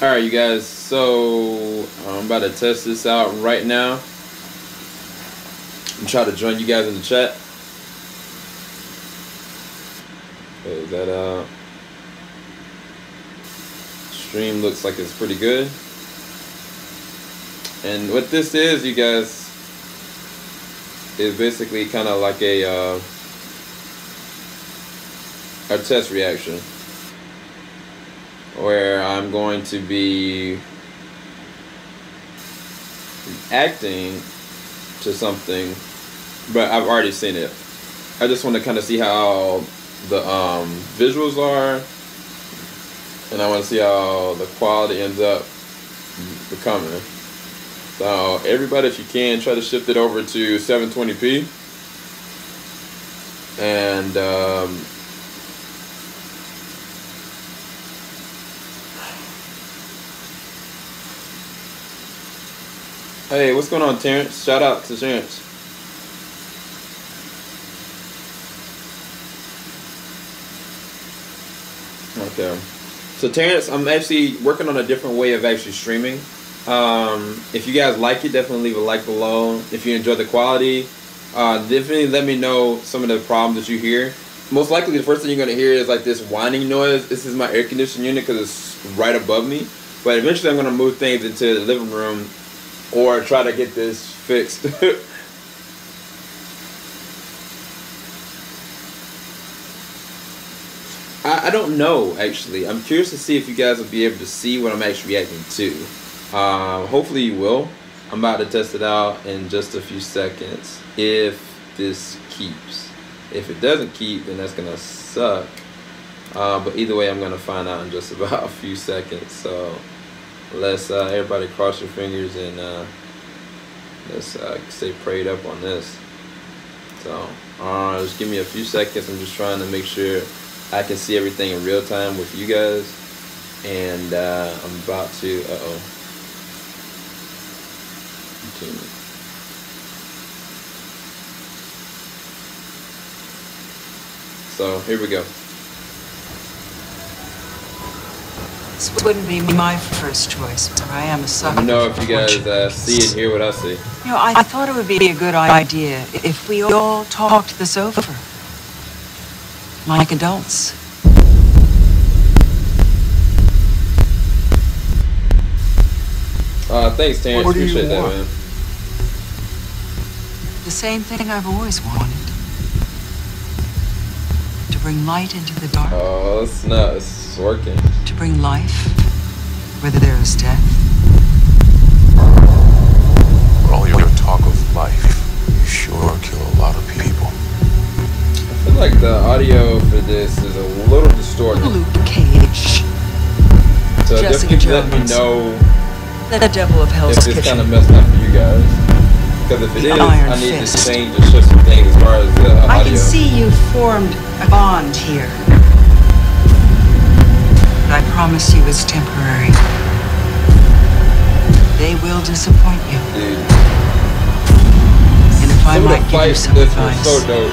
Alright, you guys, so I'm about to test this out right now. I'm trying to join you guys in the chat. Okay, that stream looks like it's pretty good. And what this is, you guys, is basically kind of like a test reaction, where I'm going to be reacting to something, but I've already seen it. I just want to kind of see how the visuals are, and I want to see how the quality ends up becoming. So everybody, if you can, try to shift it over to 720p, and hey, what's going on, Terrence? Shout out to Terrence. Okay. So Terrence, I'm actually working on a different way of actually streaming. If you guys like it, definitely leave a like below. If you enjoy the quality, definitely let me know some of the problems that you hear. Most likely the first thing you're going to hear is like this whining noise. This is my air conditioning unit because it's right above me. But eventually I'm going to move things into the living room or try to get this fixed. I don't know, actually. I'm curious to see if you guys will be able to see what I'm actually reacting to. Hopefully you will. I'm about to test it out in just a few seconds if this keeps. If it doesn't keep, then that's gonna suck. But either way, I'm gonna find out in just about a few seconds. So let's everybody cross your fingers and let's stay prayed up on this. So just give me a few seconds. I'm just trying to make sure I can see everything in real time with you guys. And I'm about to continue. So here we go. This wouldn't be my first choice, but I am a sucker. Let me know if you guys see and hear what I see. You know, I thought it would be a good idea if we all talked this over, like adults. Thanks, Terrence. Appreciate that, man. The same thing I've always wanted. To bring light into the dark. Oh, it's not. It's working. To bring life, whether there is death. For all your talk of life, you sure kill a lot of people. I feel like the audio for this is a little distorted. Luke Cage. So Jessica definitely let me Jones. know The devil of Hell's if this Kitchen. kind of messed up for you guys. Because if it The is, Iron I need Fist. to change and shift some things as far as the audio. I can see you've formed a bond here. But I promise you it's temporary. They will disappoint you. Dude. And if I Some of might the give you fights some in this advice, was so dope.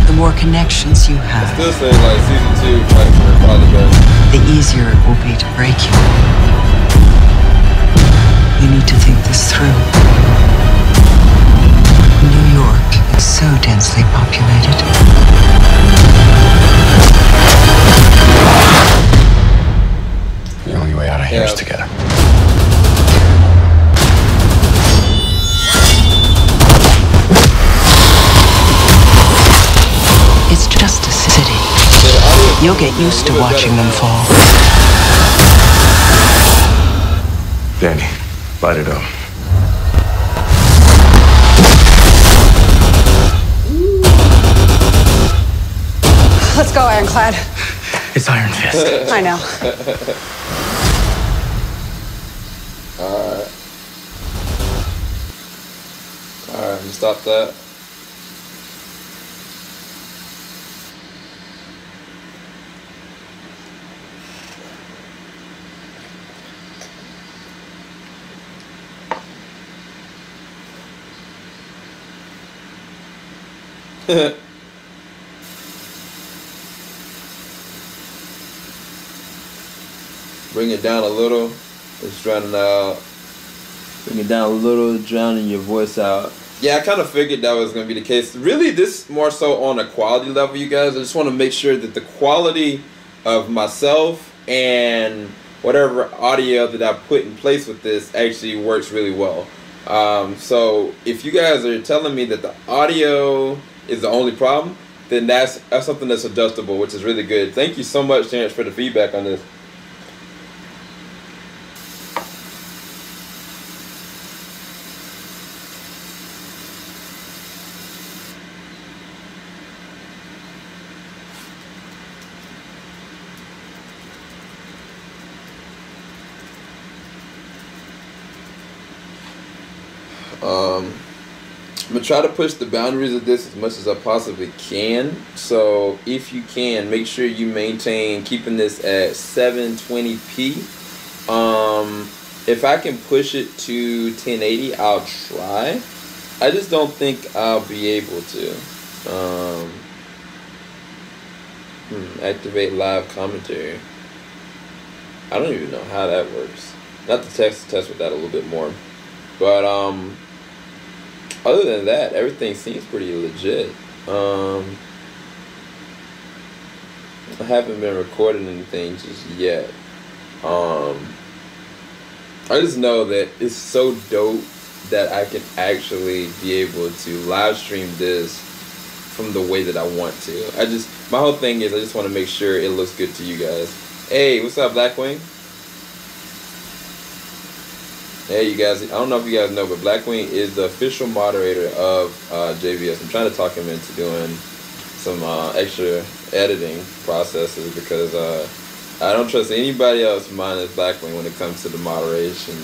the more connections you have, Still saying like season 2 fights are probably better. the easier it will be to break you. You need to think this through. New York is so densely populated. The only way out of here is together. It's just a city. You'll get used to watching them fall. Danny, light it up. Let's go, Ironclad. It's Iron Fist. I know. Alright. Alright, let me stop that. Bring it down a little. It's drowning out. Bring it down a little, drowning your voice out. Yeah, I kind of figured that was going to be the case. Really, this more so on a quality level, you guys. I just want to make sure that the quality of myself and whatever audio that I put in place with this actually works really well. So if you guys are telling me that the audio is the only problem, then that's something that's adjustable, which is really good. Thank you so much, Terrence, for the feedback on this. I'm gonna try to push the boundaries of this as much as I possibly can. So if you can, make sure you maintain keeping this at 720p. If I can push it to 1080, I'll try. I just don't think I'll be able to. Activate live commentary. I don't even know how that works. Not to test with that a little bit more, but other than that, everything seems pretty legit. I haven't been recording anything just yet. I just know that it's so dope that I can actually be able to live stream this from the way that I want to. My whole thing is I just want to make sure it looks good to you guys. Hey, what's up, Blackwing? Hey, you guys, I don't know if you guys know, but Blackwing is the official moderator of JVS. I'm trying to talk him into doing some extra editing processes because I don't trust anybody else minus Blackwing when it comes to the moderation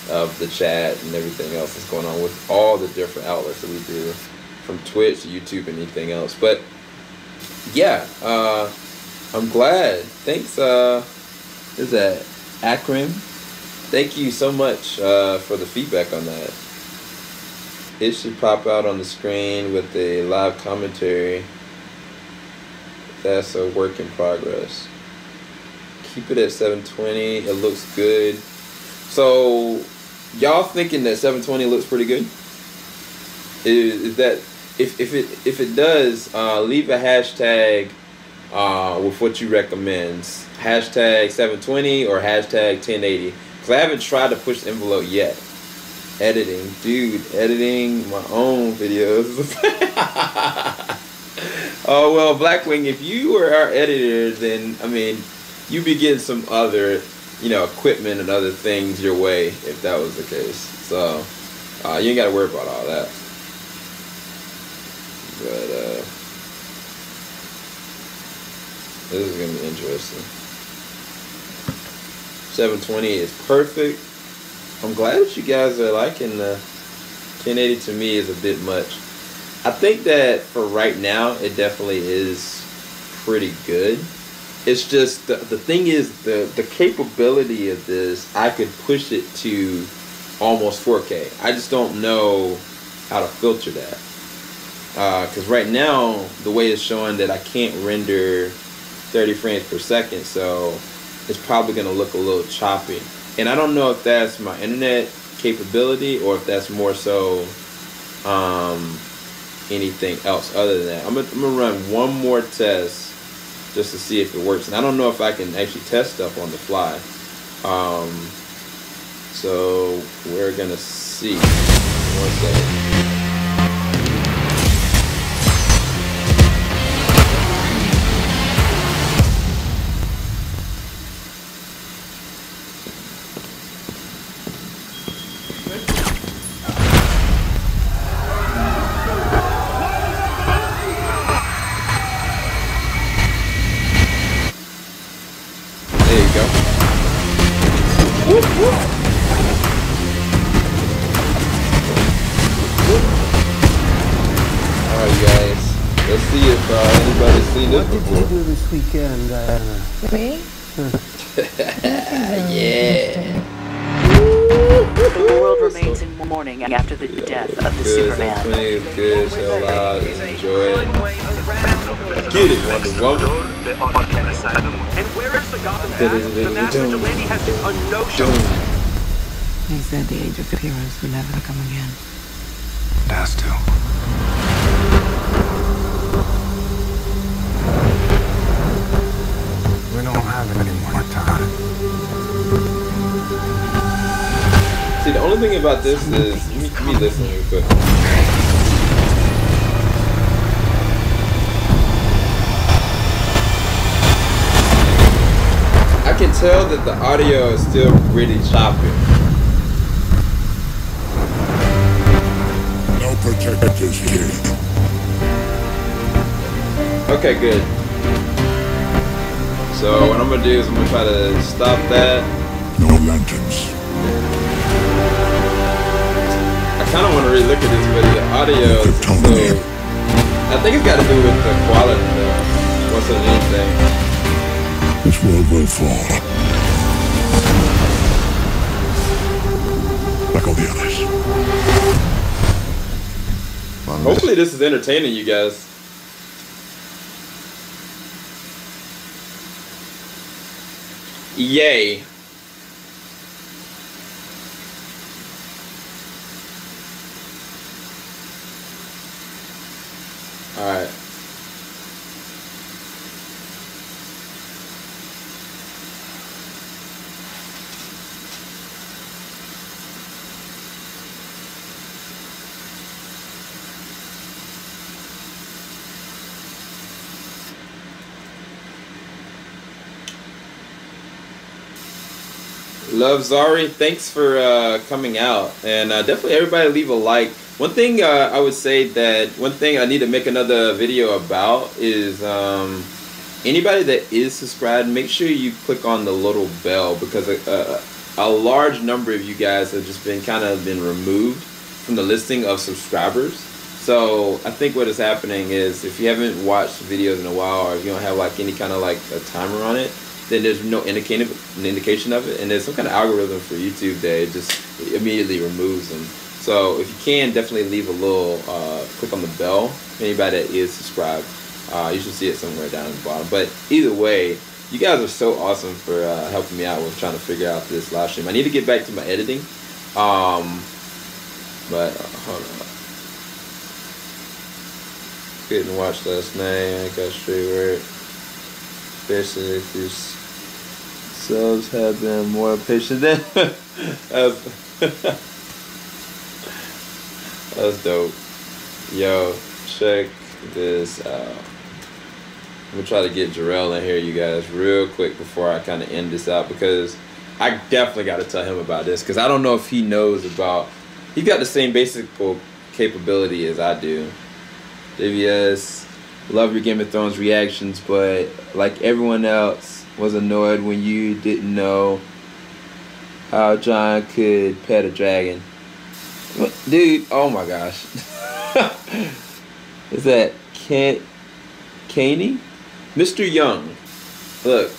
of the chat and everything else that's going on with all the different outlets that we do, from Twitch to YouTube and anything else. But yeah, I'm glad. Thanks, is that Akram? Thank you so much for the feedback on that. It should pop out on the screen with the live commentary. That's a work in progress. Keep it at 720. It looks good. So, y'all thinking that 720 looks pretty good? Is that if it does, leave a hashtag with what you recommend. Hashtag 720 or hashtag 1080. Because I haven't tried to push the envelope yet. Editing. Dude, editing my own videos. Oh, well, Blackwing, if you were our editor, then, I mean, you'd be getting some other, equipment and other things your way if that was the case. So, you ain't got to worry about all that. But, this is going to be interesting. 720 is perfect. I'm glad that you guys are liking the 1080. To me is a bit much. I think that for right now, it definitely is pretty good. It's just, the thing is, the capability of this, I could push it to almost 4K. I just don't know how to filter that. Because right now, the way it's showing that I can't render 30 frames per second, so it's probably going to look a little choppy. And I don't know if that's my internet capability or if that's more so anything else other than that. I'm gonna run one more test just to see if it works. And I don't know if I can actually test stuff on the fly. So we're going to see. 1 second. What did you do this weekend, Diana? Me? Yeah. The world remains in mourning after the death of the Superman. Good, chill out, enjoy it. Get it, Wonder Woman. And where is the Gotham hat? The master Delaney has been a no-show. He said the age of heroes will never come again. It has to. We don't have any more time. See, the only thing about this is, me listening real quick. I can tell that the audio is still really choppy. No protectors here. Okay, good. So what I'm gonna do is I'm gonna try to stop that. No lanterns. I kind of want to really look at this, but the audio is so... I think it's got to do with the quality though, more so than anything. This world will fall. Like all the others. Hopefully this is entertaining you guys. Yay. Alright. Love Zari, thanks for coming out, and definitely everybody leave a like. One thing I would say that one thing I need to make another video about is anybody that is subscribed, make sure you click on the little bell, because a large number of you guys have just been been removed from the listing of subscribers. So I think what is happening is, if you haven't watched videos in a while, or if you don't have like any kind of like a timer on it, then there's no indication of it, and there's some kind of algorithm for YouTube that it just immediately removes them. So if you can, definitely leave a little click on the bell. Anybody that is subscribed, you should see it somewhere down at the bottom. But either way, you guys are so awesome for helping me out with trying to figure out this live stream. I need to get back to my editing, but hold on. Couldn't watch last night. I got straight work. Especially if these subs have been more patient than that's dope. Yo, check this out. I'm gonna try to get Jarrell in here, you guys, real quick before I kind of end this out, because I definitely got to tell him about this, because I don't know if he knows about. He got the same basic capability as I do. JVS, love your Game of Thrones reactions, but like everyone else, was annoyed when you didn't know how John could pet a dragon. What, dude? Oh my gosh. Is that Caney? Mr. Young. Look,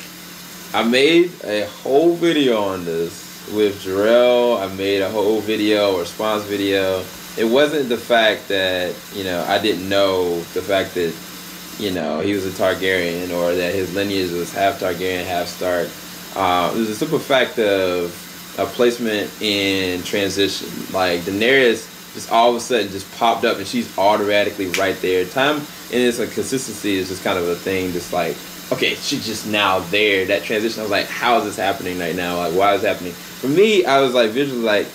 I made a whole video on this with Jarrell. I made a whole video, response video. It wasn't the fact that, you know, I didn't know the fact that, you know, he was a Targaryen, or that his lineage was half Targaryen, half Stark. It was a simple fact of a placement in transition. Like, Daenerys just all of a sudden just popped up, and she's automatically right there. Time and it's a consistency is just kind of a thing. Just like, okay, she's just now there. That transition, I was like, how is this happening right now? Like, why is it happening? For me, I was like visually like,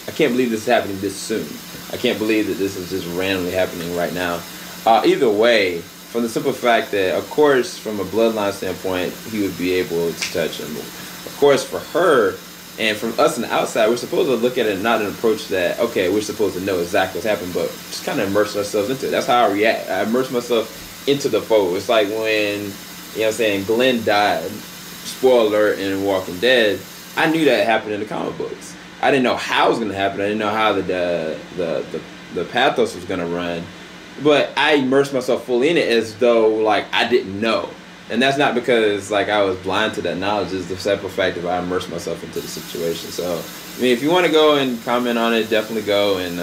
I can't believe this is happening this soon. I can't believe that this is just randomly happening right now. Either way, from the simple fact that, of course, from a bloodline standpoint, he would be able to touch him. Of course, for her, and from us on the outside, we're supposed to look at it not an approach that, okay, we're supposed to know exactly what's happened, but just kind of immerse ourselves into it. That's how I react. I immerse myself into the foe. It's like when, you know what I'm saying, Glenn died, spoiler alert, in Walking Dead. I knew that happened in the comic books. I didn't know how it was going to happen. I didn't know how the pathos was going to run. But I immersed myself fully in it as though, like, I didn't know. And that's not because like I was blind to that knowledge. It's the simple fact that I immersed myself into the situation. So I mean, if you want to go and comment on it, definitely go. And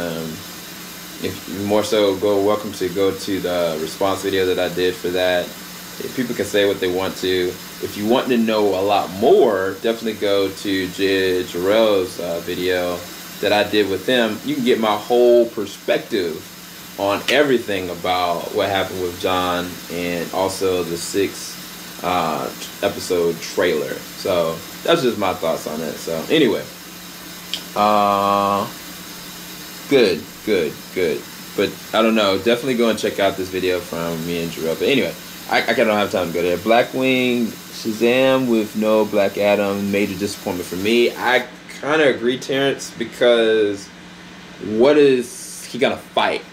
if more so, welcome to go to the response video that I did for that. If people can say what they want to. If you want to know a lot more, definitely go to Jarrell's video that I did with him. You can get my whole perspective on everything about what happened with John, and also the 6th episode trailer. So that's just my thoughts on it. So anyway, good. But I don't know. Definitely go and check out this video from me and Jarrell. But anyway, I don't have time to go there. Blackwing, Shazam with no Black Adam, major disappointment for me. I kind of agree, Terrence, because what is he gonna fight?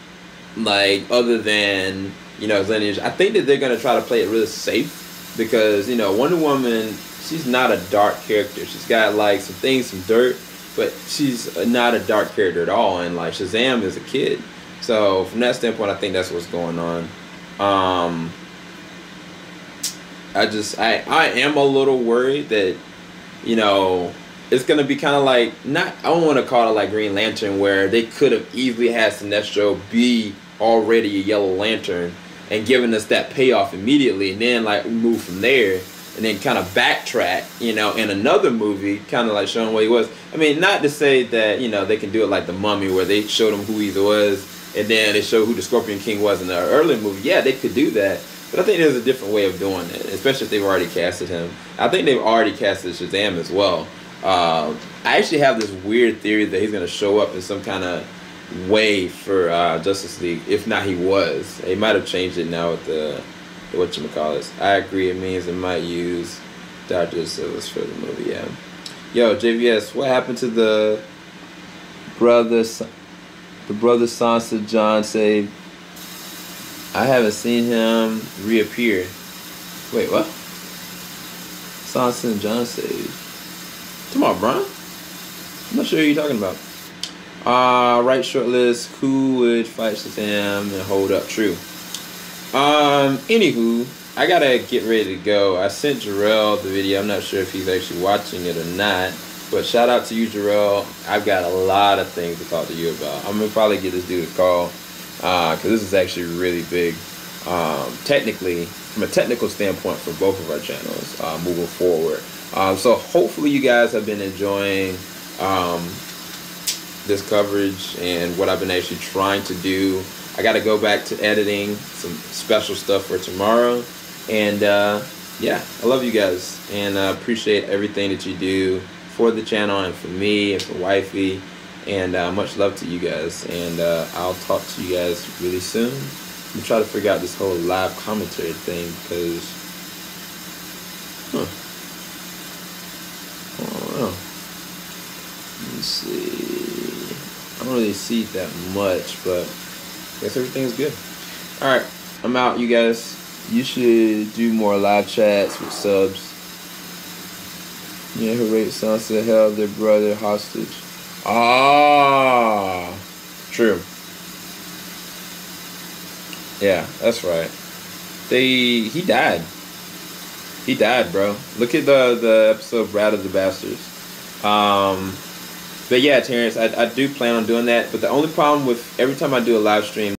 Like, other than, you know, his lineage. I think that they're gonna try to play it really safe, because, you know, Wonder Woman, she's not a dark character. She's got like some things, some dirt, but she's not a dark character at all. And like Shazam is a kid, so from that standpoint, I think that's what's going on. I am a little worried that, you know, it's going to be kind of like, I don't want to call it like Green Lantern, where they could have easily had Sinestro be already a Yellow Lantern and given us that payoff immediately, and then like move from there and then kind of backtrack, you know, in another movie, kind of like showing what he was. I mean, not to say that, you know, they can do it like The Mummy, where they showed him who he was and then they showed who the Scorpion King was in the earlier movie. Yeah, they could do that. But I think there's a different way of doing it, especially if they've already casted him. I think they've already casted Shazam as well. I actually have this weird theory that he's going to show up in some kind of way for Justice League. If not, he was. They might have changed it now with the whatchamacallit. I agree. It means it might use Dr. Silvers for the movie, yeah. Yo, JVS, what happened to the brother Sansa John saved? I haven't seen him reappear. Wait, what? Sansa and John saved. Come on, Brian. I'm not sure who you're talking about. Right short list. Who would fight Shazam and hold up? True. Anywho, I gotta get ready to go. I sent Jarrell the video. I'm not sure if he's actually watching it or not. But shout out to you, Jarrell. I've got a lot of things to talk to you about. I'm gonna probably get this dude a call, because this is actually really big. Technically, from a technical standpoint for both of our channels, moving forward. So hopefully you guys have been enjoying this coverage and what I've been actually trying to do. I got to go back to editing some special stuff for tomorrow. And yeah, I love you guys, and I appreciate everything that you do for the channel and for me and for Wifey. And much love to you guys. And I'll talk to you guys really soon. I'm trying to figure out this whole live commentary thing, because I don't know. Let me see. I don't really see that much, but I guess everything's good. Alright, I'm out, you guys. You should do more live chats with subs. Yeah, who raped Sansa held their brother hostage. Ah, true. Yeah, that's right. He died. He died, bro. Look at the episode Brad of the Bastards. But yeah, Terrence, I do plan on doing that. But the only problem with every time I do a live stream,